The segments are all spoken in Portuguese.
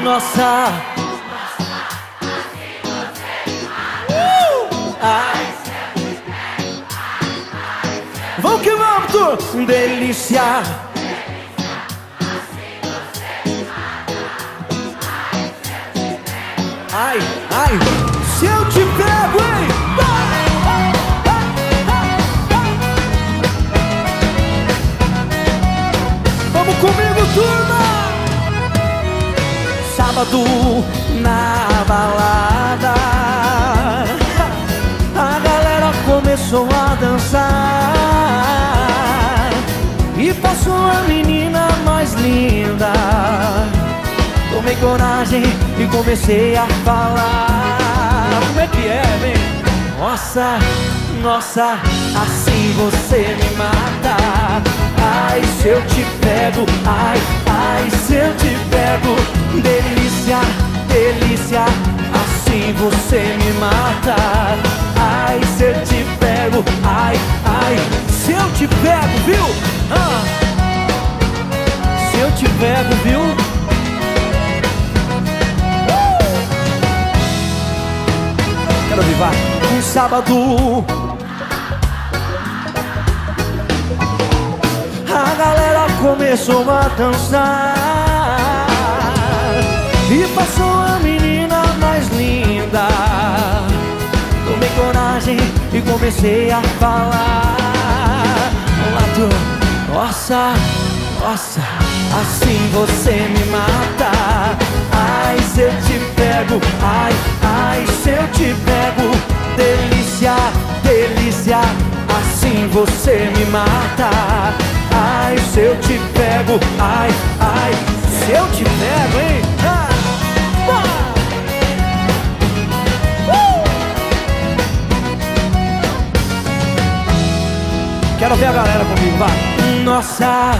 Nossa. Vamos que vamos, tu delícia. Ai, ai, se eu te pego, hein? Vamos comigo, turma! Sábado na balada, a galera começou a dançar e passou a menina mais linda. Tomei coragem e comecei a falar. Como é que é, vem? Nossa, nossa, assim você me mata. Ai, se eu te pego, ai, ai, se eu te pego. Delícia, delícia, assim você me mata. Ai, se eu te pego, ai, ai, se eu te pego, viu? Se eu te pego, viu? Quero vivar um sábado. A galera começou a dançar e passou a menina mais linda. Tomei coragem e comecei a falar. Nossa, nossa, assim você me mata. Ai, se eu te pego, ai, ai, se eu te pego. Delícia, delícia, assim você me mata. Ai, se eu te pego, ai, ai, se eu te pego, hein? Quero ver a galera comigo, vai. Nossa.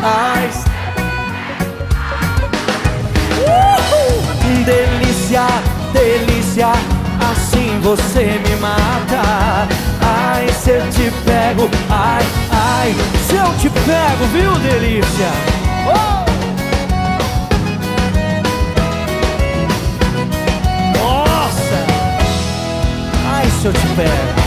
Ai. Delícia, delícia, assim você me mata. Ai, se eu te pego, ai, ai, se eu te pego, viu, delícia? Nossa! Ai, se eu te pego.